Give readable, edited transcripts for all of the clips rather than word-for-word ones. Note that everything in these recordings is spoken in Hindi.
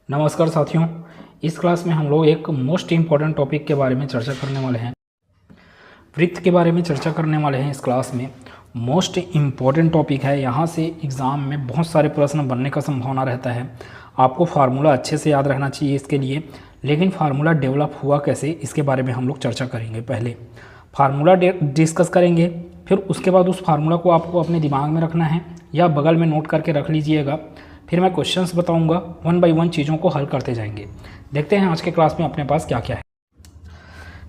नमस्कार साथियों, इस क्लास में हम लोग एक मोस्ट इम्पॉर्टेंट टॉपिक के बारे में चर्चा करने वाले हैं। वृत्त के बारे में चर्चा करने वाले हैं। इस क्लास में मोस्ट इम्पॉर्टेंट टॉपिक है। यहाँ से एग्ज़ाम में बहुत सारे प्रश्न बनने का संभावना रहता है। आपको फार्मूला अच्छे से याद रखना चाहिए इसके लिए, लेकिन फार्मूला डेवलप हुआ कैसे इसके बारे में हम लोग चर्चा करेंगे। पहले फार्मूला डिस्कस करेंगे, फिर उसके बाद उस फार्मूला को आपको अपने दिमाग में रखना है या बगल में नोट करके रख लीजिएगा। फिर मैं क्वेश्चंस बताऊंगा, वन बाय वन चीज़ों को हल करते जाएंगे। देखते हैं आज के क्लास में अपने पास क्या क्या है।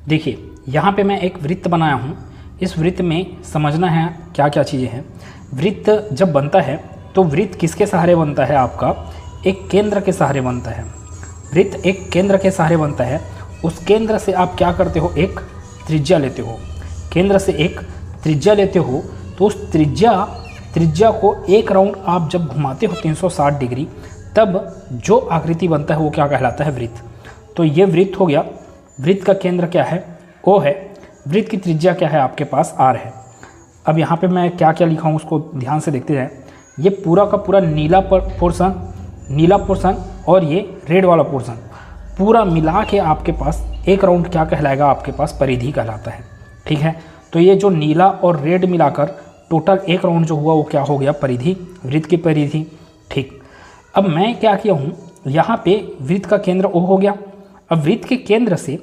देखिए, यहाँ पे मैं एक वृत्त बनाया हूँ। इस वृत्त में समझना है क्या क्या चीज़ें हैं। वृत्त जब बनता है तो वृत्त किसके सहारे बनता है? आपका एक केंद्र के सहारे बनता है। वृत्त एक केंद्र के सहारे बनता है। उस केंद्र से आप क्या करते हो? एक त्रिज्या लेते हो। केंद्र से एक त्रिज्या लेते हो तो उस त्रिज्या को एक राउंड आप जब घुमाते हो 360 डिग्री, तब जो आकृति बनता है वो क्या कहलाता है? वृत्त। तो ये वृत्त हो गया। वृत्त का केंद्र क्या है? O है। वृत्त की त्रिज्या क्या है? आपके पास R है। अब यहाँ पे मैं क्या क्या लिखा हूँ उसको ध्यान से देखते जाएं। ये पूरा का पूरा नीला पोर्शन और ये रेड वाला पोर्शन पूरा मिला के आपके पास एक राउंड क्या कहलाएगा? आपके पास परिधि कहलाता है। ठीक है, तो ये जो नीला और रेड मिलाकर टोटल एक राउंड जो हुआ वो क्या हो गया? परिधि, वृत्त की परिधि। ठीक, अब मैं क्या किया हूँ, यहाँ पे वृत्त का केंद्र O हो गया। अब वृत्त के केंद्र से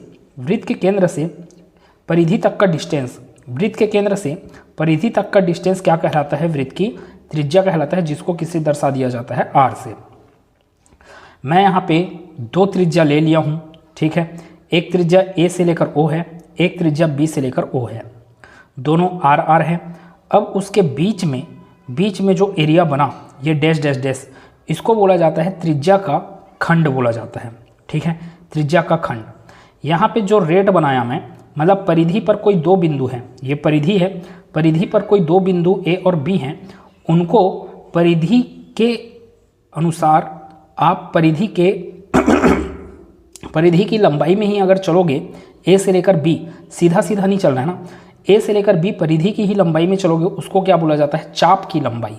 परिधि तक का डिस्टेंस, वृत्त के केंद्र से परिधि तक का डिस्टेंस क्या कहलाता है? वृत्त की त्रिज्या कहलाता है, जिसको किससे दर्शा दिया जाता है? R से। मैं यहाँ पे दो त्रिज्या ले लिया हूँ। ठीक है, एक त्रिज्या A से लेकर O है, एक त्रिज्या B से लेकर O है। दोनों R है। अब उसके बीच में जो एरिया बना, ये डैश डैश डैश, इसको बोला जाता है त्रिज्या का खंड बोला जाता है। ठीक है, त्रिज्या का खंड। यहाँ पे जो रेड बनाया मैं, मतलब परिधि पर कोई दो बिंदु हैं, ये परिधि है, परिधि पर कोई दो बिंदु A और B हैं, उनको परिधि के अनुसार आप परिधि की लंबाई में ही अगर चलोगे, A से लेकर B, सीधा सीधा नहीं चलना है ना, A से लेकर B परिधि की ही लंबाई में चलोगे, उसको क्या बोला जाता है? चाप की लंबाई।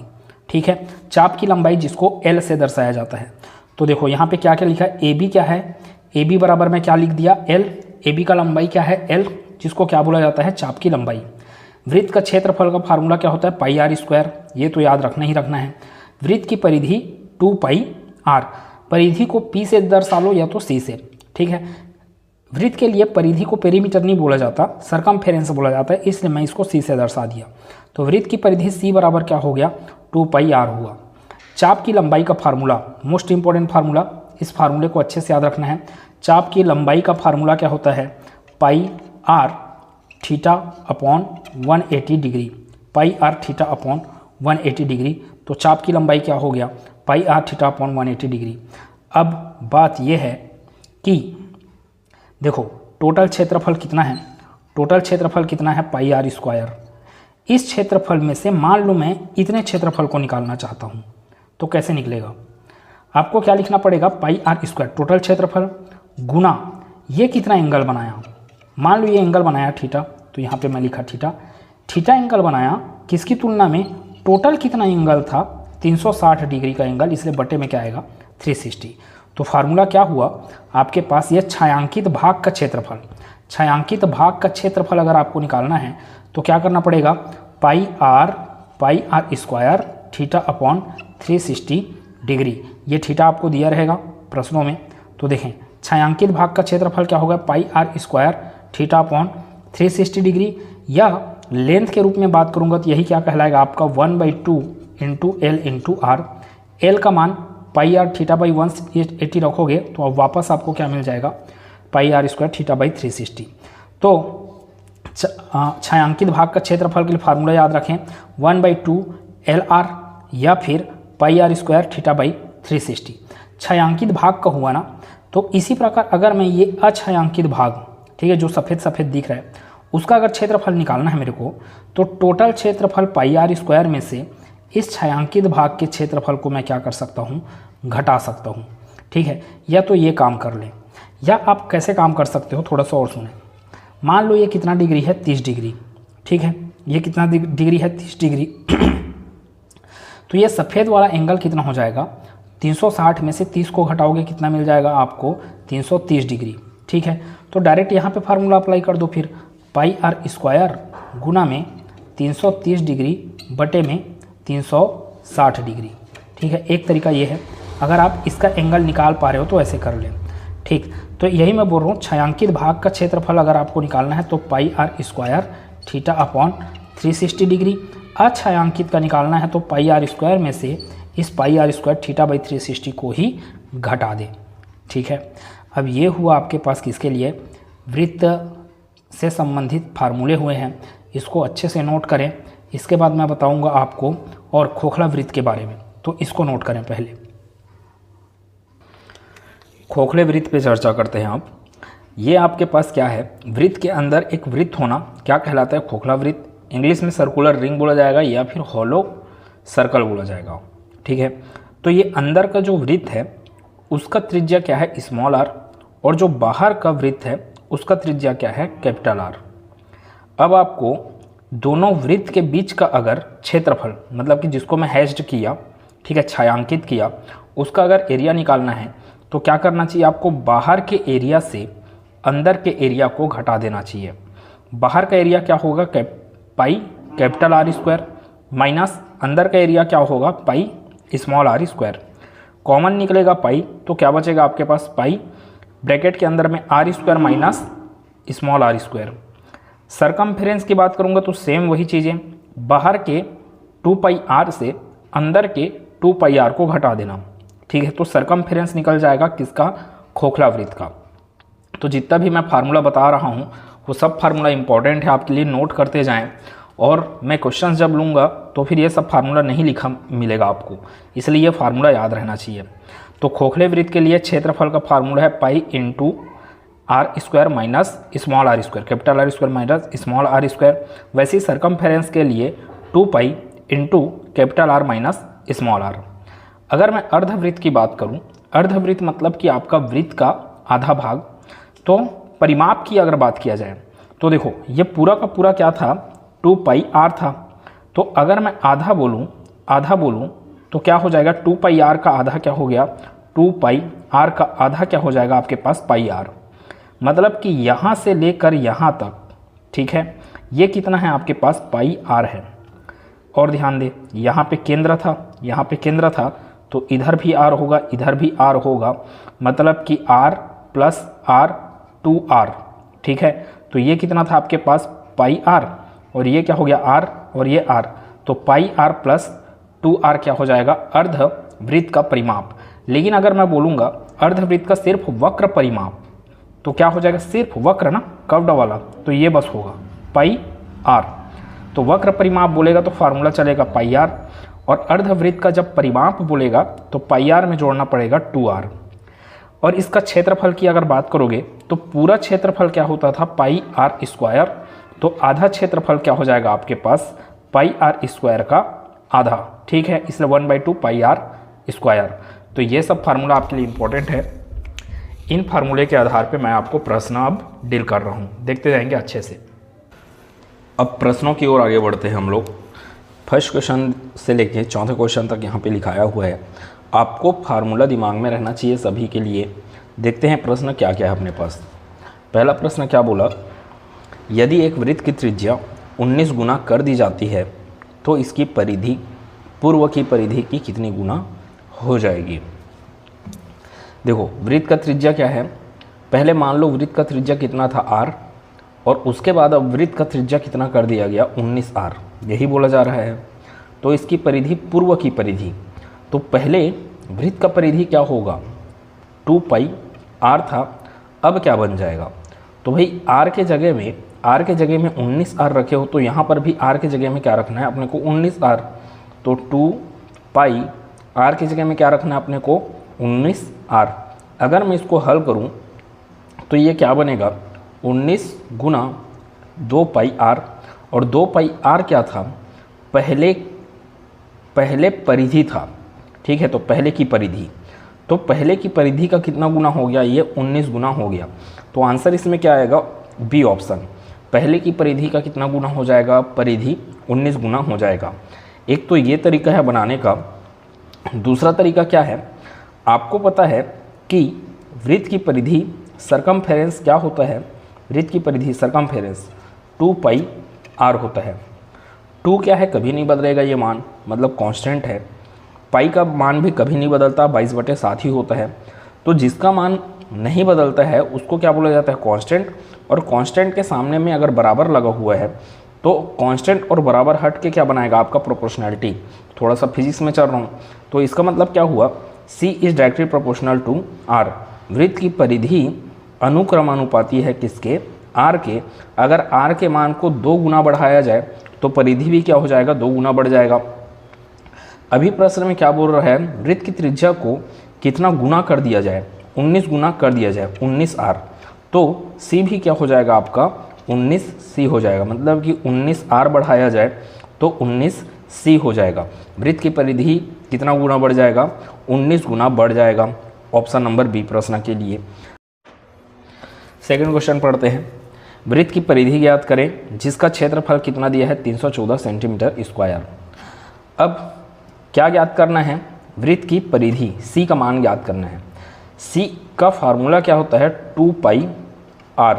ठीक है, चाप की लंबाई जिसको L से दर्शाया जाता है। तो देखो यहाँ पे क्या क्या लिखा है? AB क्या है? AB बराबर में क्या लिख दिया? L। AB का लंबाई क्या है? L, जिसको क्या बोला जाता है? चाप की लंबाई। वृत्त का क्षेत्रफल का फार्मूला क्या होता है? Pi r square. ये तो याद रखना ही रखना है। वृत्त की परिधि 2 पाई आर। परिधि को P से दर्शा लो या तो C से। ठीक है, वृत्त के लिए परिधि को पेरीमीटर नहीं बोला जाता, सरकमफेरेंस बोला जाता है, इसलिए मैं इसको C से दर्शा दिया। तो वृत्त की परिधि C बराबर क्या हो गया? 2 पाई आर हुआ। चाप की लंबाई का फार्मूला, मोस्ट इंपॉर्टेंट फार्मूला, इस फार्मूले को अच्छे से याद रखना है। चाप की लंबाई का फार्मूला क्या होता है? Pi r theta upon 180 degree. Pi r theta upon 180 degree. तो चाप की लंबाई क्या हो गया? Pi r theta upon 180 degree. अब बात यह है कि देखो टोटल क्षेत्रफल कितना है? टोटल क्षेत्रफल कितना है? Pi r square. इस क्षेत्रफल में से मान लो मैं इतने क्षेत्रफल को निकालना चाहता हूँ, तो कैसे निकलेगा? आपको क्या लिखना पड़ेगा? पाई आर स्क्वायर टोटल क्षेत्रफल गुना ये कितना एंगल बनाया। मान लो ये एंगल बनाया थीटा, तो यहाँ पे मैं लिखा थीटा। थीटा एंगल बनाया किसकी तुलना में? टोटल कितना एंगल था? 360 डिग्री का एंगल, इसलिए बटे में क्या आएगा? 360। तो फार्मूला क्या हुआ आपके पास? ये छायांकित भाग का क्षेत्रफल। छायांकित भाग का क्षेत्रफल अगर आपको निकालना है तो क्या करना पड़ेगा? Pi r square theta upon 360 degree. ये थीटा आपको दिया रहेगा प्रश्नों में। तो देखें छायांकित भाग का क्षेत्रफल क्या होगा? Pi r square theta upon 360 degree, या लेंथ के रूप में बात करूंगा तो यही क्या कहलाएगा? आपका 1/2 into L into R. L का मान पाई आर थीटा बाई 180 रखोगे तो अब वापस आपको क्या मिल जाएगा? पाई आर स्क्वायर थीटा बाई 360। तो छायांकित भाग का क्षेत्रफल के लिए फार्मूला याद रखें, 1/2 एल आर या फिर पाई आर स्क्वायर थीटा बाई 360। छायांकित भाग का हुआ ना, तो इसी प्रकार अगर मैं ये अछायांकित भाग, ठीक है, जो सफ़ेद सफ़ेद दिख रहा है, उसका अगर क्षेत्रफल निकालना है मेरे को, तो टोटल क्षेत्रफल पाई आर स्क्वायर में से इस छायांकित भाग के क्षेत्रफल को मैं क्या कर सकता हूँ? घटा सकता हूँ। ठीक है, या तो ये काम कर लें, या आप कैसे काम कर सकते हो थोड़ा सा और सुने। मान लो ये कितना डिग्री है? 30 डिग्री। ठीक है, ये कितना डिग्री है? 30 डिग्री। तो ये सफ़ेद वाला एंगल कितना हो जाएगा? 360 में से 30 को घटाओगे कितना मिल जाएगा आपको 330 डिग्री। ठीक है, तो डायरेक्ट यहाँ पे फार्मूला अप्लाई कर दो फिर, पाई आर स्क्वायर गुना में 330 डिग्री बटे में 360 डिग्री। ठीक है, एक तरीका ये है, अगर आप इसका एंगल निकाल पा रहे हो तो ऐसे कर लें। ठीक, तो यही मैं बोल रहा हूँ, छायांकित भाग का क्षेत्रफल अगर आपको निकालना है तो pi r square theta upon 360 degree, अछायांकित का निकालना है तो पाई आर स्क्वायर में से इस पाई आर स्क्वायर थीटा बाई 360 को ही घटा दें। ठीक है, अब ये हुआ आपके पास किसके लिए, वृत्त से संबंधित फार्मूले हुए हैं, इसको अच्छे से नोट करें। इसके बाद मैं बताऊंगा आपको और खोखला वृत्त के बारे में, तो इसको नोट करें। पहले खोखले वृत्त पे चर्चा करते हैं। आप ये आपके पास क्या है, वृत्त के अंदर एक वृत्त होना क्या कहलाता है, खोखला वृत्त। इंग्लिश में सर्कुलर रिंग बोला जाएगा या फिर हॉलो सर्कल बोला जाएगा। ठीक है, तो ये अंदर का जो वृत्त है उसका त्रिज्या क्या है, स्मॉल आर, और जो बाहर का वृत्त है उसका त्रिज्या क्या है, कैपिटल आर। अब आपको दोनों वृत्त के बीच का अगर क्षेत्रफल, मतलब कि जिसको मैं हैश्ड किया, ठीक है, छायांकित किया, उसका अगर एरिया निकालना है तो क्या करना चाहिए आपको, बाहर के एरिया से अंदर के एरिया को घटा देना चाहिए। बाहर का एरिया क्या होगा, pi capital R square, minus अंदर का एरिया क्या होगा, pi small r square. Common निकलेगा पाई, तो क्या बचेगा आपके पास, पाई ब्रैकेट के अंदर में R square minus small r square. Circumference की बात करूंगा तो सेम वही चीज़ें, बाहर के 2 पाई आर से अंदर के 2 पाई आर को घटा देना। ठीक है, तो सरकमफेरेंस निकल जाएगा किसका, खोखला वृत्त का। तो जितना भी मैं फार्मूला बता रहा हूँ वो सब फार्मूला इंपॉर्टेंट है, आपके लिए नोट करते जाएं। और मैं क्वेश्चंस जब लूँगा तो फिर ये सब फार्मूला नहीं लिखा मिलेगा आपको, इसलिए ये फार्मूला याद रहना चाहिए। तो खोखले वृत्त के लिए क्षेत्रफल का फार्मूला है pi into R square minus small r square, capital R square minus small r square. वैसे ही सरकमफेरेंस के लिए 2 pi into capital R minus small r. अगर मैं अर्धवृत्त की बात करूं, अर्धवृत्त मतलब कि आपका वृत्त का आधा भाग, तो परिमाप की अगर बात किया जाए तो देखो ये पूरा का पूरा क्या था, 2 पाई आर था। तो अगर मैं आधा बोलूं तो क्या हो जाएगा, 2 पाई आर का आधा क्या हो गया, 2 पाई आर का आधा क्या हो जाएगा आपके पास, पाई आर। मतलब कि यहाँ से लेकर यहाँ तक, ठीक है, ये कितना है आपके पास, पाई आर है। और ध्यान दे, यहाँ पे केंद्र था, यहाँ पे केंद्र था, तो इधर भी आर होगा, इधर भी आर होगा, मतलब कि आर प्लस आर 2r। ठीक है, तो ये कितना था आपके पास, पाई आर, और ये क्या हो गया, आर, और ये आर, तो पाई आर प्लस 2r क्या हो जाएगा, अर्ध वृत्त का परिमाप। लेकिन अगर मैं बोलूँगा अर्धवृत्त का सिर्फ वक्र परिमाप, तो क्या हो जाएगा, सिर्फ वक्र ना, कर्व्ड वाला, तो ये बस होगा पाई आर। तो वक्र परिमाप बोलेगा तो फार्मूला चलेगा पाई आर, और अर्धवृत्त का जब परिमाप बोलेगा तो पाई आर में जोड़ना पड़ेगा 2r। और इसका क्षेत्रफल की अगर बात करोगे तो पूरा क्षेत्रफल क्या होता था, पाई आर स्क्वायर, तो आधा क्षेत्रफल क्या हो जाएगा आपके पास, पाई आर स्क्वायर का आधा। ठीक है, इसलिए 1/2 पाई आर स्क्वायर। तो ये सब फार्मूला आपके लिए इंपॉर्टेंट है। इन फार्मूले के आधार पे मैं आपको प्रश्न अब डील कर रहा हूँ, देखते जाएंगे अच्छे से। अब प्रश्नों की ओर आगे बढ़ते हैं हम लोग। फर्स्ट क्वेश्चन से लेके चौथे क्वेश्चन तक यहाँ पे लिखाया हुआ है, आपको फार्मूला दिमाग में रहना चाहिए सभी के लिए। देखते हैं प्रश्न क्या क्या है अपने पास। पहला प्रश्न क्या बोला, यदि एक वृत्त की त्रिज्या 19 गुना कर दी जाती है तो इसकी परिधि पूर्व की परिधि की कितनी गुना हो जाएगी। देखो वृत्त का त्रिज्या क्या है, पहले मान लो वृत्त का त्रिज्या कितना था, r, और उसके बाद अब वृत्त का त्रिज्या कितना कर दिया गया, 19r, यही बोला जा रहा है। तो इसकी परिधि पूर्व की परिधि, तो पहले वृत्त का परिधि क्या होगा, 2 पाई r था, अब क्या बन जाएगा, तो भाई r के जगह में 19r रखे हो, तो यहाँ पर भी r के जगह में क्या रखना है अपने को, 19r। तो 2 पाई r की जगह में क्या रखना है अपने को, 19r। अगर मैं इसको हल करूं तो ये क्या बनेगा, 19 गुना 2 पाई r, और 2 पाई r क्या था, पहले परिधि था। ठीक है, तो पहले की परिधि, तो पहले की परिधि का कितना गुना हो गया, ये 19 गुना हो गया। तो आंसर इसमें क्या आएगा, बी ऑप्शन, पहले की परिधि का कितना गुना हो जाएगा, परिधि 19 गुना हो जाएगा। एक तो ये तरीका है बनाने का। दूसरा तरीका क्या है, आपको पता है कि वृत्त की परिधि सरकमफेरेंस क्या होता है, वृत्त की परिधि सरकमफेरेंस 2πr होता है। 2 क्या है, कभी नहीं बदलेगा ये मान, मतलब कांस्टेंट है। पाई का मान भी कभी नहीं बदलता, 22/7 ही होता है। तो जिसका मान नहीं बदलता है उसको क्या बोला जाता है, कांस्टेंट। और कांस्टेंट के सामने में अगर बराबर लगा हुआ है तो कांस्टेंट और बराबर हट के क्या बनाएगा आपका, प्रोपोर्शनैलिटी। थोड़ा सा फिजिक्स में चल रहा हूँ, तो इसका मतलब क्या हुआ, C is directly proportional to R। वृत्त की परिधि अनुक्रमानुपाती है किसके, R के। अगर R के मान को 2 गुना बढ़ाया जाए तो परिधि भी क्या हो जाएगा, 2 गुना बढ़ जाएगा। अभी प्रश्न में क्या बोल रहा है, वृत्त की त्रिज्या को कितना गुना कर दिया जाए, 19 गुना कर दिया जाए, 19R। तो C भी क्या हो जाएगा आपका, 19C हो जाएगा। मतलब कि 19R बढ़ाया जाए तो 19C हो जाएगा। वृत्त की परिधि कितना गुना बढ़ जाएगा, 19 गुना बढ़ जाएगा। ऑप्शन नंबर बी प्रश्न के लिए। सेकंड क्वेश्चन पढ़ते हैं। वृत्त की परिधि ज्ञात करें जिसका क्षेत्रफल कितना दिया है, 314 सेंटीमीटर स्क्वायर। अब क्या ज्ञात करना है, वृत्त की परिधि, C का मान ज्ञात करना है। C का फार्मूला क्या होता है, 2πr।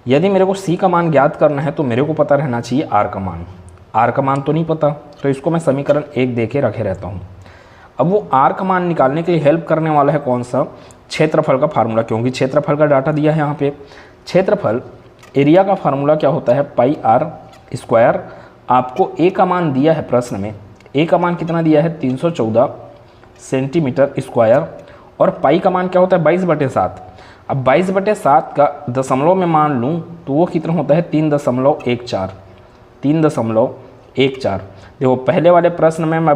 यदि मेरे को C का मान ज्ञात करना है तो मेरे को पता रहना चाहिए R का मान। R का मान तो नहीं पता, तो इसको मैं समीकरण 1 दे के रखे रहता हूँ। अब वो R का मान निकालने के लिए हेल्प करने वाला है कौन सा, क्षेत्रफल का फार्मूला, क्योंकि क्षेत्रफल का डाटा दिया है यहाँ पे। क्षेत्रफल एरिया का फार्मूला क्या होता है, πr²। आपको A का मान दिया है प्रश्न में, A का मान कितना दिया है, 314 सेंटीमीटर स्क्वायर। और पाई का मान क्या होता है, 22/7। अब 22/7 का दशमलव में मान लूँ तो वो कितना होता है, 3.14। 3.14। देखो पहले वाले प्रश्न में मैं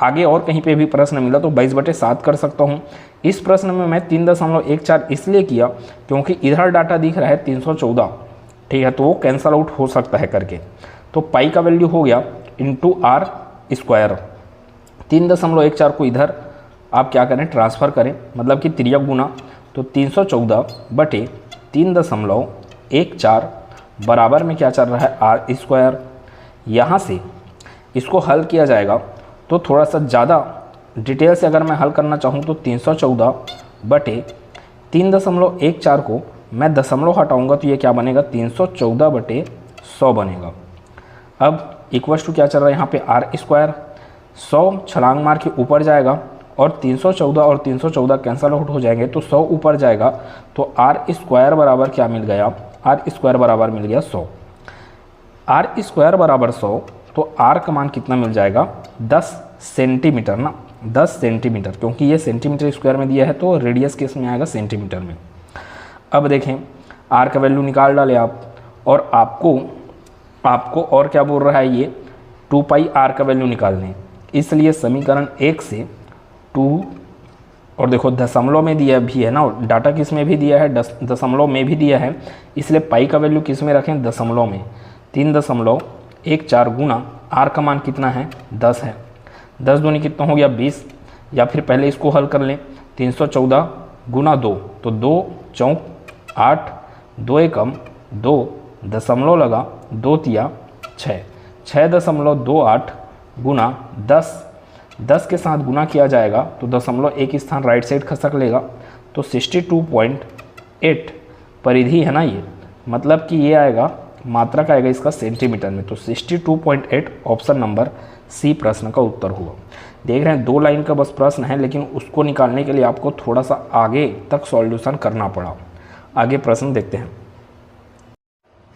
आगे और कहीं पे भी प्रश्न मिला तो 22/7 कर सकता हूँ। इस प्रश्न में मैं 3.14 इसलिए किया क्योंकि इधर डाटा दिख रहा है 314, ठीक है, तो वो कैंसल आउट हो सकता है करके। तो पाई का वैल्यू हो गया × R²। 3.14 को इधर आप क्या करें, ट्रांसफ़र करें, मतलब कि त्रियक गुना। तो 314/3.14 बराबर में क्या चल रहा है, R²। यहाँ से इसको हल किया जाएगा तो थोड़ा सा ज़्यादा डिटेल से अगर मैं हल करना चाहूँ तो 314/3.14 को मैं दशमलव हटाऊँगा तो ये क्या बनेगा, 314/100 बनेगा। अब इक्वल्स टू क्या चल रहा है यहाँ पे, R²। 100 छलांग मार के ऊपर जाएगा और 314 और 314 कैंसल आउट हो जाएंगे तो 100 ऊपर जाएगा। तो R² बराबर क्या मिल गया, R² बराबर मिल गया 100। R² बराबर 100, तो R का मान कितना मिल जाएगा, 10 सेंटीमीटर ना, 10 सेंटीमीटर, क्योंकि ये सेंटीमीटर स्क्वायर में दिया है तो रेडियस केस में आएगा सेंटीमीटर में। अब देखें R का वैल्यू निकाल डाले आप, और आपको और क्या बोल रहा है, ये 2πr का वैल्यू निकालने। इसलिए समीकरण 1 से 2, और देखो दशमलव में दिया भी है ना, डाटा किस में भी दिया है, दशमलव में भी दिया है, इसलिए पाई का वैल्यू किस में रखें, दशमलव में। 3.14 गुना R का मान कितना है, 10 है। 10 दूनी कितना हो गया, 20। या फिर पहले इसको हल कर लें, 314 गुना 2, तो 2 चौक 8, 2 एकम 2, दशमलव लगा, 2 तिया 6, 6.28 गुना 10 के साथ गुना किया जाएगा तो दशमलव एक स्थान राइट साइड खसक लेगा, तो 62.8 परिधि है ना ये, मतलब कि ये आएगा, मात्रक आएगा इसका सेंटीमीटर में। तो 62.8 ऑप्शन नंबर सी प्रश्न का उत्तर हुआ। देख रहे हैं 2 लाइन का बस प्रश्न है, लेकिन उसको निकालने के लिए आपको थोड़ा सा आगे तक सॉल्यूशन करना पड़ा। आगे प्रश्न देखते हैं।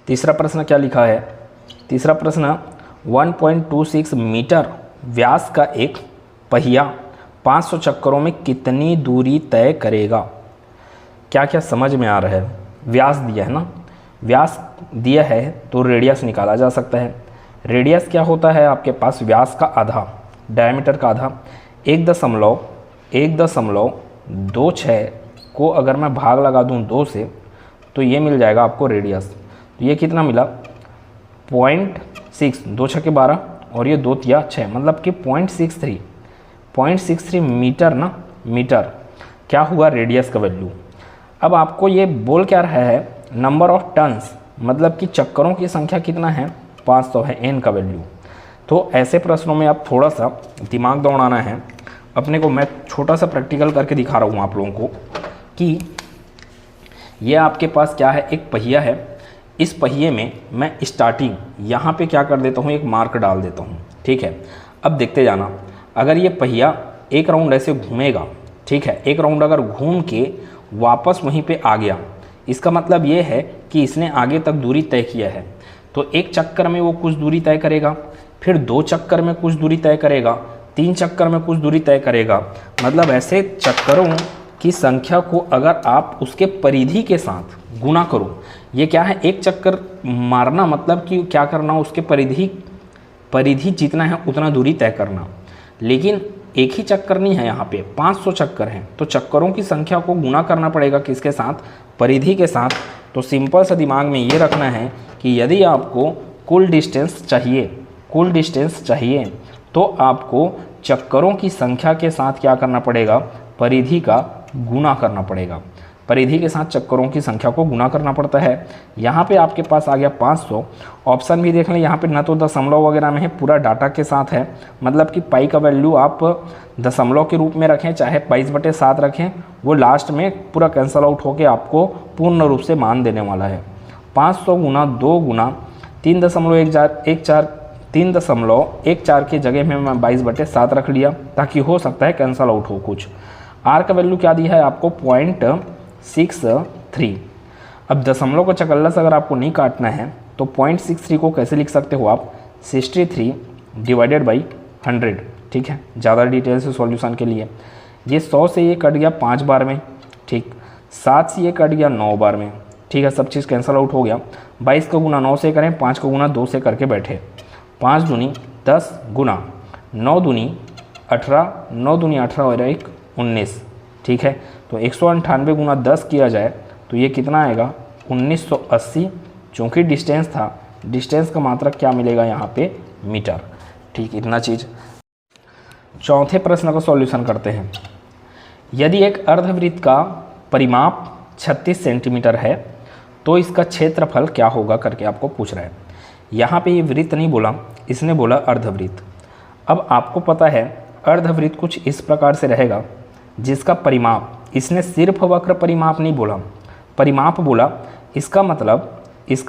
तीसरा प्रश्न क्या लिखा है, तीसरा प्रश्न 1.26 मीटर व्यास का एक पहिया 500 चक्करों में कितनी दूरी तय करेगा। क्या क्या समझ में आ रहा है, व्यास दिया है ना, व्यास दिया है तो रेडियस निकाला जा सकता है। रेडियस क्या होता है आपके पास, व्यास का आधा, डायमीटर का आधा। 1.26 को अगर मैं भाग लगा दूं 2 से तो ये मिल जाएगा आपको रेडियस। तो ये कितना मिला, 0.6, 2 छक्के 12 और ये 2 तिया 6, मतलब कि 0.63 मीटर ना, मीटर क्या हुआ रेडियस का वैल्यू। अब आपको ये बोल क्या रहा है, नंबर ऑफ टन्स, मतलब कि चक्करों की संख्या कितना है, 500 है, एन का वैल्यू। तो ऐसे प्रश्नों में आप थोड़ा सा दिमाग दौड़ाना है। अपने को मैं छोटा सा प्रैक्टिकल करके दिखा रहा हूँ आप लोगों को कि ये आपके पास क्या है, एक पहिया है। इस पहिए में मैं स्टार्टिंग यहाँ पे क्या कर देता हूँ, एक मार्क डाल देता हूँ, ठीक है। अब देखते जाना, अगर ये पहिया एक राउंड ऐसे घूमेगा, ठीक है, एक राउंड अगर घूम के वापस वहीं पे आ गया, इसका मतलब ये है कि इसने आगे तक दूरी तय किया है। तो एक चक्कर में वो कुछ दूरी तय करेगा, फिर 2 चक्कर में कुछ दूरी तय करेगा, 3 चक्कर में कुछ दूरी तय करेगा। मतलब ऐसे चक्करों की संख्या को अगर आप उसके परिधि के साथ गुना करो, ये क्या है, एक चक्कर मारना मतलब कि क्या करना, उसके परिधि जितना है उतना दूरी तय करना। लेकिन एक ही चक्कर नहीं है, यहाँ पे 500 चक्कर हैं, तो चक्करों की संख्या को गुना करना पड़ेगा किसके साथ, परिधि के साथ। तो सिंपल सा दिमाग में ये रखना है कि यदि आपको कुल डिस्टेंस चाहिए तो आपको चक्करों की संख्या के साथ क्या करना पड़ेगा, परिधि का गुना करना पड़ेगा। परिधि के साथ चक्करों की संख्या को गुना करना पड़ता है। यहाँ पे आपके पास आ गया 500। ऑप्शन भी देख लें, यहाँ पे न तो दशमलव वगैरह में है, पूरा डाटा के साथ है। मतलब कि पाई का वैल्यू आप दशमलव के रूप में रखें चाहे 22/7 रखें, वो लास्ट में पूरा कैंसल आउट होकर आपको पूर्ण रूप से मान देने वाला है। 500 गुना 2 गुना 3.14 की जगह में मैं 22/7 रख लिया, ताकि हो सकता है कैंसल आउट हो कुछ। आर का वैल्यू क्या दिया है आपको, 0.63। अब दशमलव का चकल्लस अगर आपको नहीं काटना है तो 0.63 को कैसे लिख सकते हो आप, 63 डिवाइडेड बाई 100, ठीक है। ज़्यादा डिटेल से सॉल्यूशन के लिए ये 100 से ये कट गया 5 बार में, ठीक। 7 से ये कट गया 9 बार में, ठीक है। सब चीज़ कैंसल आउट हो गया। 22 का गुना 9 से करें, 5 का गुना 2 से करके बैठे। 5 दूनी 10 गुना 9 दूनी 18, 9 दूनी 18 और 1 19, ठीक है। तो 198 गुना 10 किया जाए तो ये कितना आएगा, 1980। चूँकि डिस्टेंस था, डिस्टेंस का मात्रक क्या मिलेगा यहाँ पे, मीटर, ठीक। इतना चीज़। चौथे प्रश्न का सॉल्यूशन करते हैं। यदि एक अर्धवृत्त का परिमाप 36 सेंटीमीटर है तो इसका क्षेत्रफल क्या होगा करके आपको पूछ रहा है। यहाँ पे ये वृत्त नहीं बोला, इसने बोला अर्धवृत्त। अब आपको पता है अर्धवृत्त कुछ इस प्रकार से रहेगा जिसका परिमाप, इसने सिर्फ वक्र परिमाप नहीं बोला, परिमाप बोला। इसका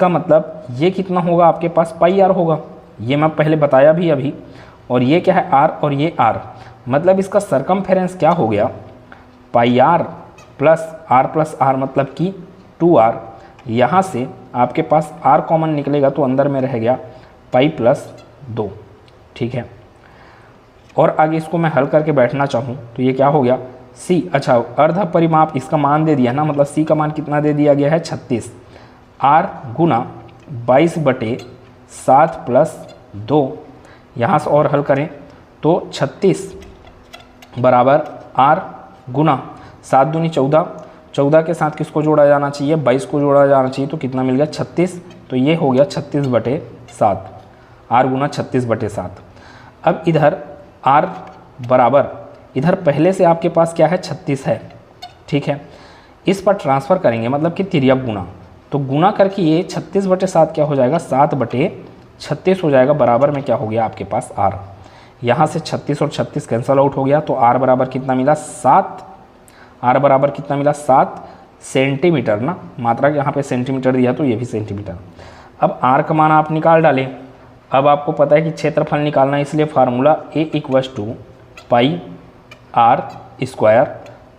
मतलब ये कितना होगा आपके पास, पाई आर होगा। ये मैं पहले बताया भी अभी। और ये क्या है, आर, और ये आर। मतलब इसका सरकमफेरेंस क्या हो गया, पाई आर प्लस आर मतलब कि 2r। यहाँ से आपके पास r कॉमन निकलेगा तो अंदर में रह गया पाई प्लस 2, ठीक है। और आगे इसको मैं हल करके बैठना चाहूँ तो ये क्या हो गया, c। अच्छा, अर्ध परिमाप इसका मान दे दिया ना, मतलब c का मान कितना दे दिया गया है, 36। r गुना 22/7 प्लस 2, यहाँ से और हल करें तो 36 बराबर r गुना 7 दूनी 14, 14 के साथ किसको जोड़ा जाना चाहिए, 22 को जोड़ा जाना चाहिए। तो कितना मिल गया, 36। तो ये हो गया 36/7, r गुना 36/7। अब इधर r बराबर, इधर पहले से आपके पास क्या है, 36 है, ठीक है। इस पर ट्रांसफ़र करेंगे, मतलब कि तिर्यक गुना, तो गुना करके ये 36/7 क्या हो जाएगा, 7/36 हो जाएगा। बराबर में क्या हो गया आपके पास r। यहाँ से 36 और 36 कैंसल आउट हो गया, तो r बराबर कितना मिला, 7। r बराबर कितना मिला, 7 सेंटीमीटर ना, मात्रा यहाँ पे सेंटीमीटर दिया तो ये भी सेंटीमीटर। अब r का मान आप निकाल डालें। अब आपको पता है कि क्षेत्रफल निकालना है, इसलिए formula a = pi r square.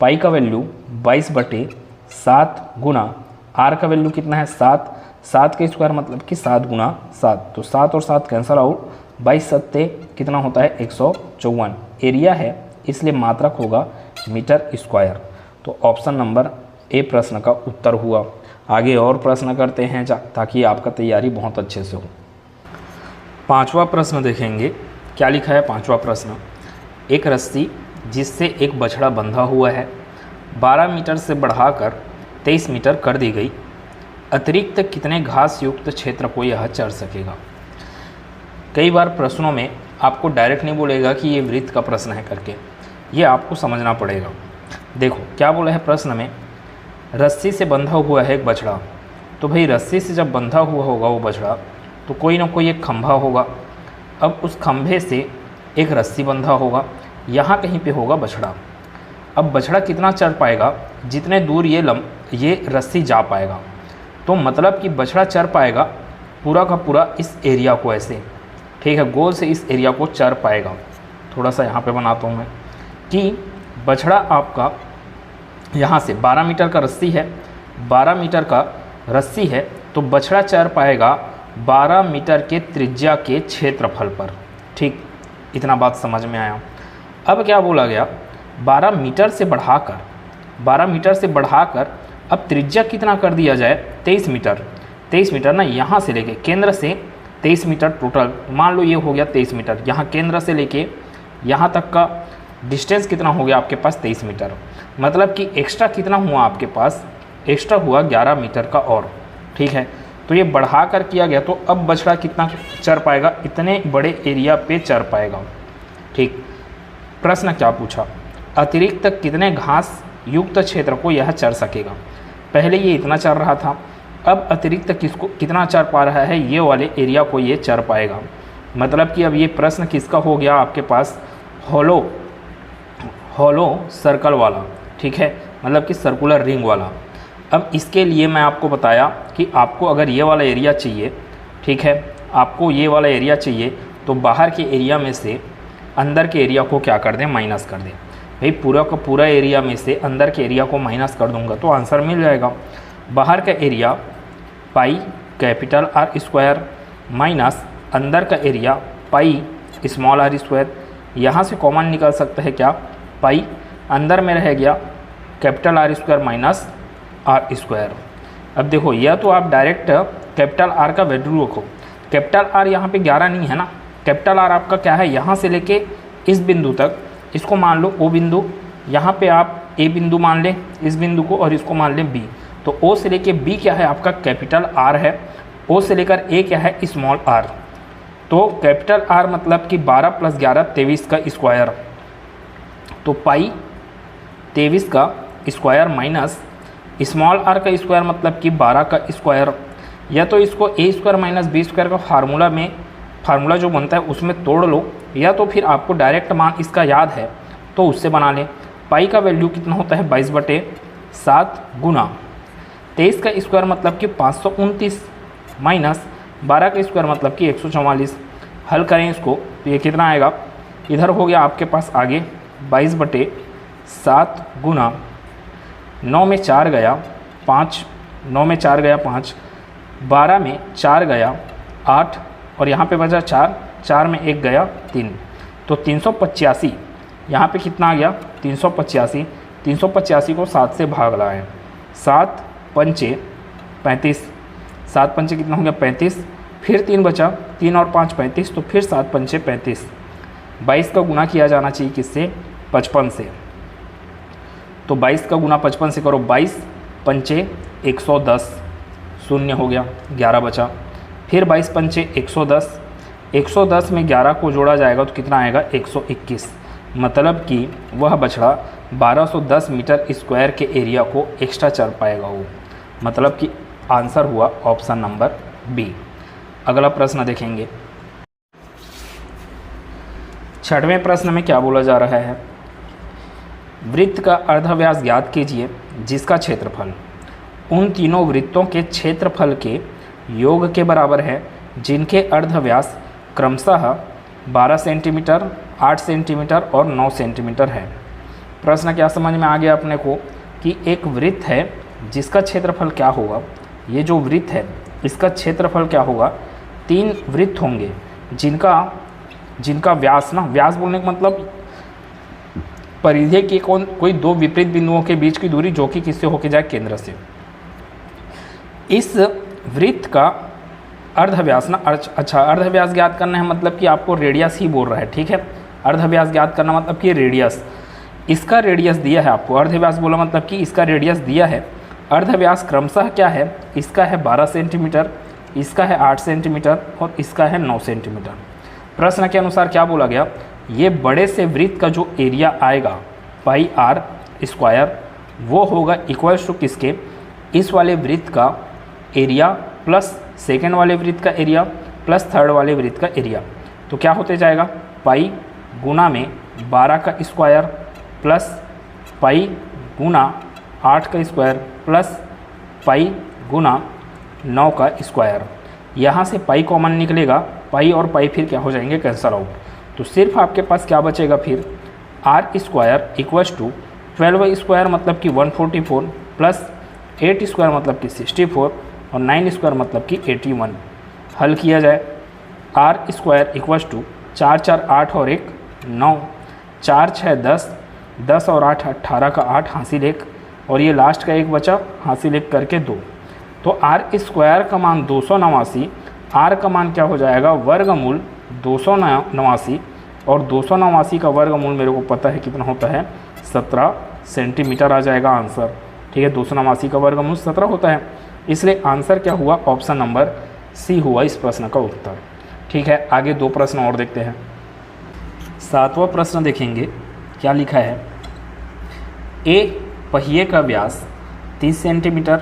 Pi का वैल्यू 22/7 गुना r का वैल्यू कितना है, 7। 7 का स्क्वायर मतलब कि 7 गुना 7, तो 7 और 7 कैंसल आउट, 22×7 कितना होता है, 154। एरिया है इसलिए मात्रक होगा मीटर स्क्वायर। तो ऑप्शन नंबर ए प्रश्न का उत्तर हुआ। आगे और प्रश्न करते हैं ताकि आपका तैयारी बहुत अच्छे से हो। 5वां प्रश्न देखेंगे, क्या लिखा है 5वां प्रश्न। एक रस्सी जिससे एक बछड़ा बंधा हुआ है 12 मीटर से बढ़ाकर 23 मीटर कर दी गई, अतिरिक्त कितने घास युक्त क्षेत्र को यह चर सकेगा। कई बार प्रश्नों में आपको डायरेक्ट नहीं बोलेगा कि ये वृत्त का प्रश्न है करके, ये आपको समझना पड़ेगा। देखो क्या बोला है प्रश्न में, रस्सी से बंधा हुआ है एक बछड़ा। तो भाई रस्सी से जब बंधा हुआ होगा वो बछड़ा तो कोई ना कोई एक खंभा होगा। अब उस खंभे से एक रस्सी बंधा होगा, यहाँ कहीं पे होगा बछड़ा। अब बछड़ा कितना चढ़ पाएगा, जितने दूर ये रस्सी जा पाएगा। तो मतलब कि बछड़ा चढ़ पाएगा पूरा का पूरा इस एरिया को ऐसे, ठीक है, गोल से इस एरिया को चढ़ पाएगा। थोड़ा सा यहाँ पे बनाता हूँ मैं कि बछड़ा आपका यहाँ से 12 मीटर का रस्सी है, 12 मीटर का रस्सी है, तो बछड़ा चढ़ पाएगा 12 मीटर के त्रिज्या के क्षेत्रफल पर। ठीक, इतना बात समझ में आया। अब क्या बोला गया, 12 मीटर से बढ़ाकर अब त्रिज्या कितना कर दिया जाए, 23 मीटर ना, यहाँ से लेके केंद्र से 23 मीटर टोटल, मान लो ये हो गया 23 मीटर। यहाँ केंद्र से लेके यहाँ तक का डिस्टेंस कितना हो गया आपके पास, 23 मीटर। मतलब कि एक्स्ट्रा कितना हुआ आपके पास, एक्स्ट्रा हुआ 11 मीटर का और। ठीक है, तो ये बढ़ा कर किया गया, तो अब बछड़ा कितना चढ़ पाएगा, इतने बड़े एरिया पे चढ़ पाएगा। ठीक, प्रश्न क्या पूछा, अतिरिक्त कितने घास युक्त क्षेत्र को यह चढ़ सकेगा। पहले ये इतना चढ़ रहा था, अब अतिरिक्त कितना चढ़ पा रहा है, ये वाले एरिया को ये चढ़ पाएगा। मतलब कि अब ये प्रश्न किसका हो गया आपके पास, हॉलो सर्कल वाला। ठीक है, मतलब कि सर्कुलर रिंग वाला। अब इसके लिए मैं आपको बताया कि आपको अगर ये वाला एरिया चाहिए, ठीक है, आपको ये वाला एरिया चाहिए, तो बाहर के एरिया में से अंदर के एरिया को क्या कर दें, माइनस कर दें। भाई पूरा का पूरा एरिया में से अंदर के एरिया को माइनस कर दूंगा तो आंसर मिल जाएगा। बाहर का area pi capital R square minus अंदर का area pi small r square. यहाँ से कॉमन निकल सकता है क्या, पाई, अंदर में रह गया capital R square minus r square. अब देखो, यह तो आप डायरेक्ट कैपिटल आर का वैल्यू रखो। कैपिटल आर यहाँ पे 11 नहीं है ना, कैपिटल आर आपका क्या है, यहाँ से लेके इस बिंदु तक, इसको मान लो ओ बिंदु, यहाँ पे आप ए बिंदु मान लें इस बिंदु को, और इसको मान लें बी। तो ओ से लेके बी क्या है आपका कैपिटल आर है, ओ से लेकर ए क्या है स्मॉल आर। तो कैपिटल आर मतलब कि 12 + 11 23 का स्क्वायर, तो पाई 23 का स्क्वायर माइनस स्मॉल आर का स्क्वायर मतलब कि 12 का स्क्वायर। या तो इसको ए स्क्वायर माइनस बी स्क्वायर का फार्मूला जो बनता है उसमें तोड़ लो, या तो फिर आपको डायरेक्ट मान इसका याद है तो उससे बना लें। पाई का वैल्यू कितना होता है, 22/7 गुना 23 का स्क्वायर मतलब कि 529 माइनस 12 का स्क्वायर मतलब कि 144। हल करें इसको तो ये कितना आएगा, इधर हो गया आपके पास आगे 22/7 गुना 9 में 4 गया 5, 9 में 4 गया 5, 12 में 4 गया 8, और यहाँ पे बचा 4, 4 में 1 गया 3, तो 385। यहाँ पे कितना आ गया 385। 385 को 7 से भाग लाएं, 7 पंचे 35, 7 पंचे कितना हो गया 35, फिर 3 बचा, 3 और 5 35, तो फिर 7 पंचे 35। 22 का गुना किया जाना चाहिए किससे, 55 से। तो 22 का गुना 55 से करो, 22 पंचे 110, शून्य हो गया, 11 बचा, फिर 22 पंचे 110, 110 में 11 को जोड़ा जाएगा तो कितना आएगा 121। मतलब कि वह बछड़ा 1210 मीटर स्क्वायर के एरिया को एक्स्ट्रा चढ़ पाएगा वो। मतलब कि आंसर हुआ ऑप्शन नंबर बी। अगला प्रश्न देखेंगे। 6वें प्रश्न में क्या बोला जा रहा है, वृत्त का अर्धव्यास ज्ञात कीजिए जिसका क्षेत्रफल उन तीनों वृत्तों के क्षेत्रफल के योग के बराबर है जिनके अर्धव्यास क्रमशः 12 सेंटीमीटर, 8 सेंटीमीटर और 9 सेंटीमीटर है। प्रश्न क्या समझ में आ गया अपने को कि एक वृत्त है जिसका क्षेत्रफल क्या होगा, ये जो वृत्त है इसका क्षेत्रफल क्या होगा, 3 वृत्त होंगे जिनका व्यास ना, व्यास बोलने का मतलब परिधि के कोई 2 विपरीत बिंदुओं के बीच की दूरी जो कि किससे होके जाए, केंद्र से। इस वृत्त का अर्धव्यास ना, अच्छा अर्धव्यास ज्ञात करना है मतलब कि आपको रेडियस ही बोल रहा है, ठीक है। अर्धव्यास ज्ञात करना मतलब कि रेडियस, इसका रेडियस दिया है आपको, अर्धव्यास बोला मतलब कि इसका रेडियस दिया है। अर्धव्यास क्रमशः क्या है, इसका है 12 सेंटीमीटर, इसका है 8 सेंटीमीटर और इसका है 9 सेंटीमीटर। प्रश्न के अनुसार क्या बोला गया, ये बड़े से वृत्त का जो एरिया आएगा पाई आर स्क्वायर वो होगा इक्वल्स टू किसके, इस वाले वृत्त का एरिया प्लस सेकेंड वाले वृत्त का एरिया प्लस थर्ड वाले वृत्त का एरिया। तो क्या होते जाएगा, पाई गुना में 12 का स्क्वायर प्लस पाई गुना 8 का स्क्वायर प्लस पाई गुना 9 का स्क्वायर। यहाँ से पाई कॉमन निकलेगा, पाई और पाई फिर क्या हो जाएंगे, कैंसल आउट। तो सिर्फ आपके पास क्या बचेगा फिर, R square equals to 12 square मतलब कि 144 प्लस 8 स्क्वायर मतलब कि 64 और 9 स्क्वायर मतलब कि 81। हल किया जाए, आर स्क्वायर इक्वल्स टू 4 4 8 और 1 9, 4 6 10, 10 और 8 18 का 8 हासिल 1 और ये लास्ट का 1 बचा, हासिल 1 करके 2। तो आर स्क्वायर का मान 289, आर का मान क्या हो जाएगा, वर्गमूल 289 और 289 का वर्गमूल मेरे को पता है कितना होता है, 17 सेंटीमीटर आ जाएगा आंसर। ठीक है, 289 का वर्गमूल 17 होता है, इसलिए आंसर क्या हुआ, ऑप्शन नंबर सी हुआ इस प्रश्न का उत्तर। ठीक है, आगे 2 प्रश्न और देखते हैं। 7वां प्रश्न देखेंगे क्या लिखा है, ए पहिए का व्यास 30 सेंटीमीटर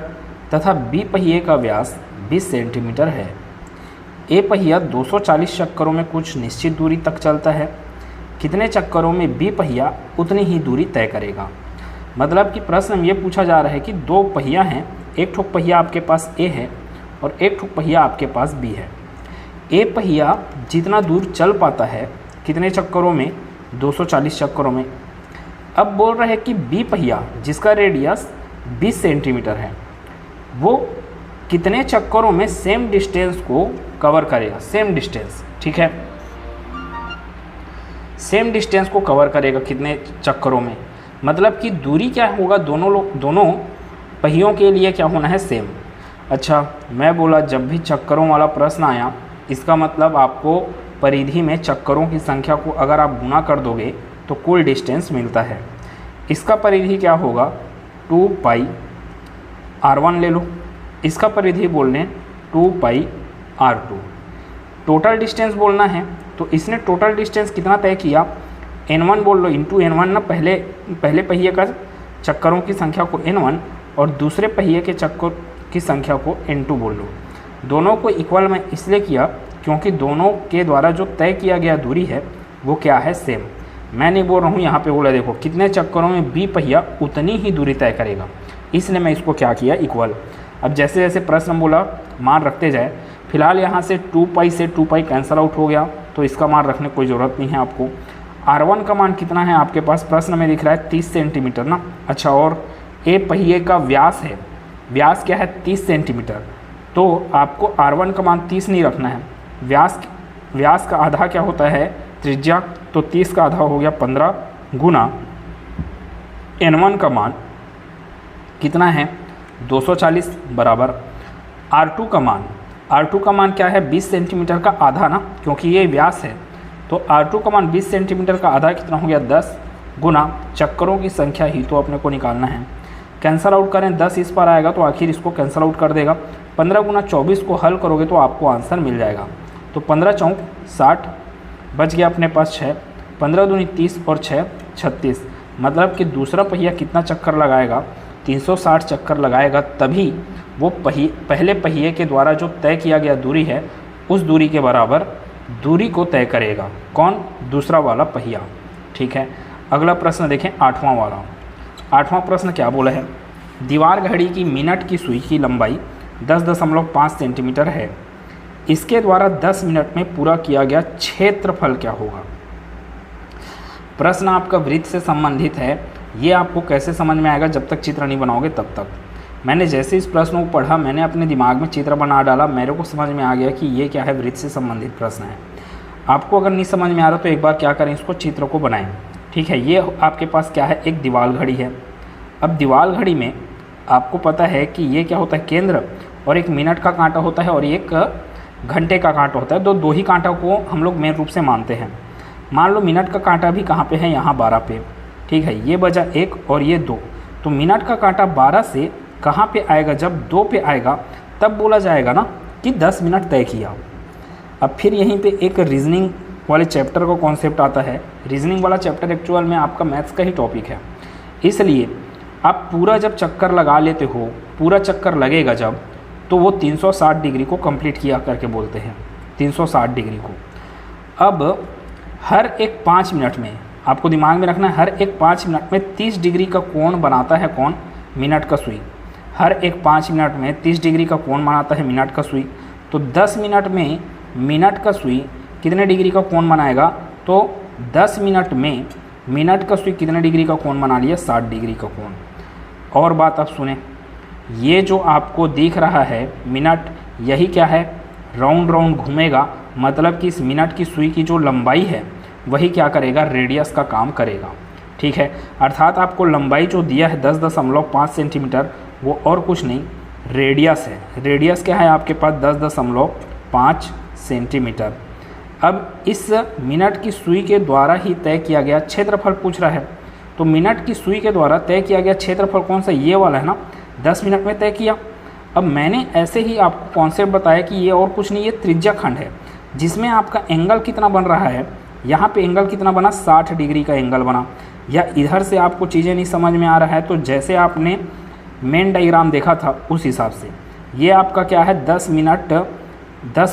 तथा बी पहिए का व्यास 20 सेंटीमीटर है। ए पहिया 240 चक्करों में कुछ निश्चित दूरी तक चलता है, कितने चक्करों में बी पहिया उतनी ही दूरी तय करेगा। मतलब कि प्रश्न में ये पूछा जा रहा है कि 2 पहिया हैं, एक ठोक पहिया आपके पास ए है और एक ठोक पहिया आपके पास बी है। ए पहिया जितना दूर चल पाता है कितने चक्करों में, 240 चक्करों में। अब बोल रहे हैं कि बी पहिया जिसका रेडियस 20 सेंटीमीटर है वो कितने चक्करों में सेम डिस्टेंस को कवर करेगा, सेम डिस्टेंस। ठीक है, सेम डिस्टेंस को कवर करेगा कितने चक्करों में, मतलब कि दूरी क्या होगा, दोनों पहियों के लिए क्या होना है, सेम। अच्छा, मैं बोला जब भी चक्करों वाला प्रश्न आया इसका मतलब आपको परिधि में चक्करों की संख्या को अगर आप गुना कर दोगे तो कुल डिस्टेंस मिलता है। इसका परिधि क्या होगा, 2 पाई r1 ले लो, इसका परिधि बोलने 2 पाई r2। टोटल डिस्टेंस बोलना है तो इसने टोटल डिस्टेंस कितना तय किया, n1 बोल लो, इंटू n1 ना, पहले पहिए का चक्करों की संख्या को n1 और दूसरे पहिए के चक्कर की संख्या को n2 बोल लो। दोनों को इक्वल में इसलिए किया क्योंकि दोनों के द्वारा जो तय किया गया दूरी है वो क्या है, सेम। मैं नहीं बोल रहा हूँ, यहाँ पे बोला देखो कितने चक्करों में बी पहिया उतनी ही दूरी तय करेगा, इसलिए मैं इसको क्या किया, इक्वल। अब जैसे जैसे प्रश्न बोला मान रखते जाए, फिलहाल यहाँ से 2 पाई से 2 पाई कैंसल आउट हो गया तो इसका मान रखने की कोई ज़रूरत नहीं है आपको। r1 का मान कितना है आपके पास, प्रश्न में दिख रहा है 30 सेंटीमीटर ना। अच्छा, और ए पहिए का व्यास है, व्यास क्या है 30 सेंटीमीटर, तो आपको r1 का मान 30 नहीं रखना है, व्यास का आधा क्या होता है, त्रिज्या, तो 30 का आधा हो गया 15 गुना n1 का मान कितना है 240 बराबर r2 का मान क्या है 20 सेंटीमीटर का आधा ना, क्योंकि ये व्यास है तो r2 का मान 20 सेंटीमीटर का आधा कितना हो गया 10 गुना चक्करों की संख्या ही तो अपने को निकालना है। कैंसल आउट करें, 10 इस पर आएगा तो आखिर इसको कैंसल आउट कर देगा। 15 गुना 24 को हल करोगे तो आपको आंसर मिल जाएगा। तो 15 चौक 60 बच गया अपने पास 6, 15 दूनी 30 और 6 36, मतलब कि दूसरा पहिया कितना चक्कर लगाएगा, 360 चक्कर लगाएगा, तभी वो पहले पहिए के द्वारा जो तय किया गया दूरी है उस दूरी के बराबर दूरी को तय करेगा। कौन, दूसरा वाला पहिया। ठीक है, अगला प्रश्न देखें 8वां वाला। 8वां प्रश्न क्या बोला है, दीवार घड़ी की मिनट की सुई की लंबाई 10.5 सेंटीमीटर है, इसके द्वारा 10 मिनट में पूरा किया गया क्षेत्रफल क्या होगा। प्रश्न आपका वृत्त से संबंधित है, ये आपको कैसे समझ में आएगा, जब तक चित्र नहीं बनाओगे तब तक। मैंने जैसे इस प्रश्न को पढ़ा मैंने अपने दिमाग में चित्र बना डाला, मेरे को समझ में आ गया कि ये क्या है, वृत्त से संबंधित प्रश्न है। आपको अगर नहीं समझ में आ रहा तो एक बार क्या करें, इसको चित्र को बनाएं। ठीक है, ये आपके पास क्या है, एक दीवार घड़ी है। अब दीवार घड़ी में आपको पता है कि ये क्या होता है, केंद्र, और एक मिनट का कांटा होता है और एक घंटे का कांटा होता है। दो ही कांटा को हम लोग मेन रूप से मानते हैं। मान लो मिनट का कांटा भी कहाँ पे है, यहाँ 12 पे। ठीक है, ये बजा 1 और ये 2, तो मिनट का कांटा 12 से कहाँ पे आएगा, जब 2 पे आएगा तब बोला जाएगा ना कि 10 मिनट तय किया। अब फिर यहीं पे एक रीजनिंग वाले चैप्टर का कॉन्सेप्ट आता है। रीजनिंग वाला चैप्टर एक्चुअल में आपका मैथ्स का ही टॉपिक है, इसलिए आप पूरा जब चक्कर लगा लेते हो, पूरा चक्कर लगेगा जब, तो वो 360 डिग्री को कंप्लीट किया करके बोलते हैं, 360 डिग्री को। अब हर एक 5 मिनट में आपको दिमाग में रखना है, हर एक 5 मिनट में 30 डिग्री का कोण बनाता है कौन? मिनट का सुई। हर एक 5 मिनट में 30 डिग्री का कोण बनाता है मिनट का सुई। तो 10 मिनट में मिनट का सुई कितने डिग्री का कोण बनाएगा? तो 10 मिनट में मिनट का सुई कितने डिग्री का कोण बना लिया? 60 डिग्री का कोण। और बात आप सुने, ये जो आपको दिख रहा है मिनट, यही क्या है? राउंड राउंड घूमेगा, मतलब कि इस मिनट की सुई की जो लंबाई है वही क्या करेगा? रेडियस का काम करेगा। ठीक है, अर्थात आपको लंबाई जो दिया है 10.5 सेंटीमीटर, वो और कुछ नहीं रेडियस है। रेडियस क्या है आपके पास? 10.5 सेंटीमीटर। अब इस मिनट की सुई के द्वारा ही तय किया गया क्षेत्रफल पूछ रहा है, तो मिनट की सुई के द्वारा तय किया गया क्षेत्रफल कौन सा? ये वाला है ना, 10 मिनट में तय किया। अब मैंने ऐसे ही आपको कॉन्सेप्ट बताया कि ये और कुछ नहीं, ये त्रिज्या खंड है जिसमें आपका एंगल कितना बन रहा है? यहाँ पे एंगल कितना बना? 60 डिग्री का एंगल बना। या इधर से आपको चीज़ें नहीं समझ में आ रहा है तो जैसे आपने मेन डायग्राम देखा था उस हिसाब से ये आपका क्या है? 10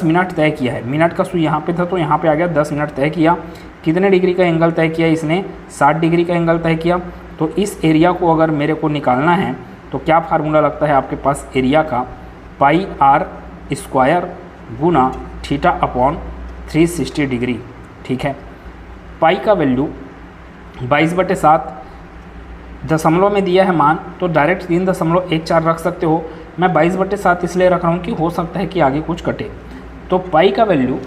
मिनट तय किया है। मिनट का सुई यहाँ पे था तो यहाँ पे आ गया 10 मिनट तय किया। कितने डिग्री का एंगल तय किया इसने? 60 डिग्री का एंगल तय किया। तो इस एरिया को अगर मेरे को निकालना है तो क्या फार्मूला लगता है आपके पास एरिया का? पाई आर स्क्वायर गुना थीटा अपॉन 360 डिग्री। ठीक है, पाई का वैल्यू 22/7 दशमलव में दिया है मान, तो डायरेक्ट 3.14 रख सकते हो। मैं 22/7 इसलिए रख रहा हूँ कि हो सकता है कि आगे कुछ कटे। तो पाई का वैल्यू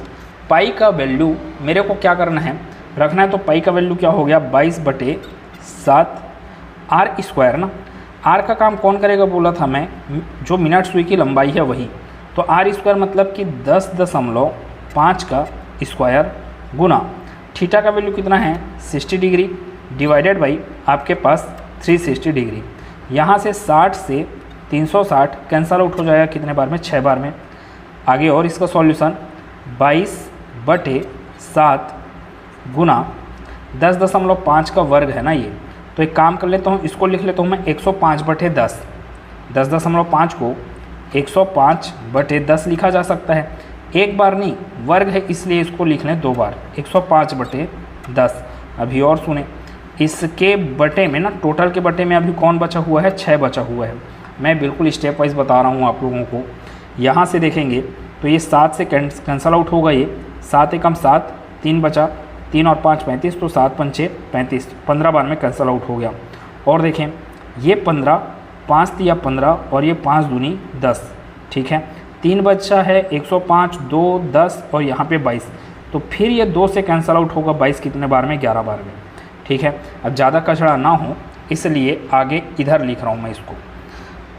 मेरे को क्या करना है? रखना है। तो पाई का वैल्यू क्या हो गया? 22/7 आर स्क्वायर ना। आर का काम कौन करेगा बोला था मैं? जो मिनट सुई की लंबाई है वही। तो आर स्क्वायर मतलब कि 10.5 का स्क्वायर गुना थीटा का वैल्यू कितना है? 60 डिग्री डिवाइडेड बाई आपके पास 360 डिग्री। यहाँ से 60 से 360 कैंसल आउट हो जाएगा कितने बार में? 6 बार में। आगे और इसका सॉल्यूशन 22/7 गुना 10.5 का वर्ग है ना ये। तो एक काम कर लेता हूँ, इसको लिख लेता हूँ मैं 105/10। 10.5 को 105/10 लिखा जा सकता है। एक बार नहीं, वर्ग है इसलिए इसको लिख लें 2 बार, 105/10। अभी और सुने, इसके बटे में ना, टोटल के बटे में अभी कौन बचा हुआ है? 6 बचा हुआ है। मैं बिल्कुल स्टेप वाइज बता रहा हूँ आप लोगों को। यहाँ से देखेंगे तो ये 7 से कैंसल आउट होगा। ये 7 एकम 7, 3 बचा, 3 और 5 35, तो 7 पंचे 35, 15 बार में कैंसल आउट हो गया। और देखें ये 15, 5 तिया 15 और ये 5 दूनी 10। ठीक है, 3 बचा है, 105, 2, 10 और यहाँ पे 22। तो फिर ये 2 से कैंसल आउट होगा 22 कितने बार में? 11 बार में। ठीक है, अब ज़्यादा कचड़ा ना हो इसलिए आगे इधर लिख रहा हूँ मैं इसको।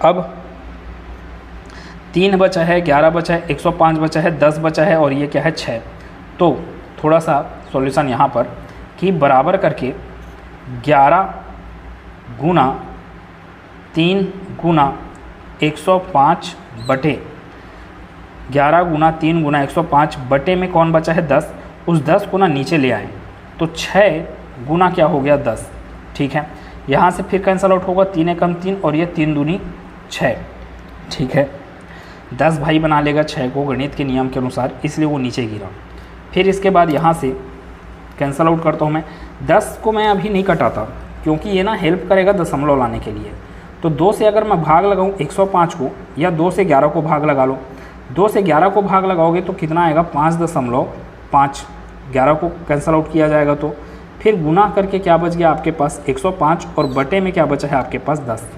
अब 3 बचा है, 11 बचा है, 105 बचा है, 10 बचा है और ये क्या है? 6। तो थोड़ा सा सॉल्यूशन यहाँ पर कि बराबर करके 11 गुना 3 गुना 105 बटे 11 गुना 3 गुना 105 बटे में कौन बचा है? 10। उस 10 को ना नीचे ले आए तो 6 गुना क्या हो गया? 10। ठीक है, यहाँ से फिर कैंसल आउट होगा, 3 एकम 3 और ये 3 दूनी 6। ठीक है, 10 भाई बना लेगा 6 को गणित के नियम के अनुसार, इसलिए वो नीचे गिरा। फिर इसके बाद यहाँ से कैंसल आउट करता हूँ मैं। 10 को मैं अभी नहीं कटाता क्योंकि ये ना हेल्प करेगा दशमलव लाने के लिए। तो 2 से अगर मैं भाग लगाऊँ 105 को, या 2 से 11 को भाग लगा लो। 2 से 11 को भाग लगाओगे तो कितना आएगा? 5.5। 11 को कैंसल आउट किया जाएगा तो फिर गुना करके क्या बच गया आपके पास? 105 और बटे में क्या बचा है आपके पास? 10।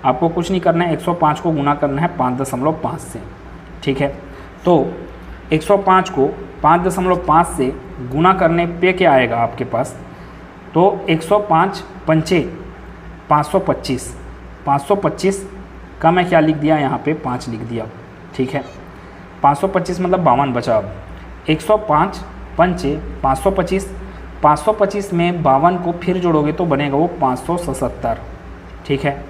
आपको कुछ नहीं करना है, 105 को गुना करना है 5.5 से। ठीक है, तो 105 को 5.5 से गुना करने पे क्या आएगा आपके पास? तो 105 पंचे 525। 525 का मैं क्या लिख दिया यहाँ पे? 5 लिख दिया। ठीक है, 525 मतलब 52 बचा। अब 105 पंचे 525, 525 में 52 को फिर जोड़ोगे तो बनेगा वो 577। ठीक है,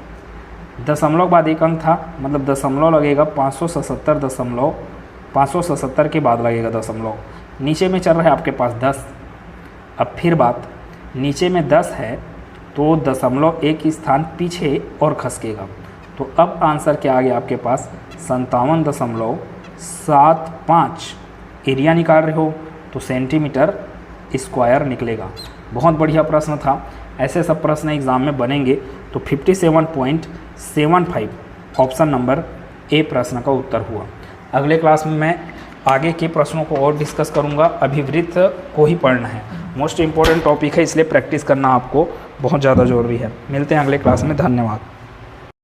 दशमलव बाद एक अंक था, मतलब दशमलव लगेगा 577 के बाद लगेगा दशमलव। नीचे में चल रहा है आपके पास 10। अब फिर बात, नीचे में 10 है तो दशमलव एक स्थान पीछे और खसकेगा। तो अब आंसर क्या आ गया आपके पास? 57.75। एरिया निकाल रहे हो तो सेंटीमीटर स्क्वायर निकलेगा। बहुत बढ़िया प्रश्न था। ऐसे सब प्रश्न एग्ज़ाम में बनेंगे तो 57.75 ऑप्शन नंबर ए प्रश्न का उत्तर हुआ। अगले क्लास में मैं आगे के प्रश्नों को और डिस्कस करूंगा। अभी वृत्त को ही पढ़ना है, मोस्ट इंपॉर्टेंट टॉपिक है, इसलिए प्रैक्टिस करना आपको बहुत ज़्यादा ज़रूरी है। मिलते हैं अगले क्लास में, धन्यवाद।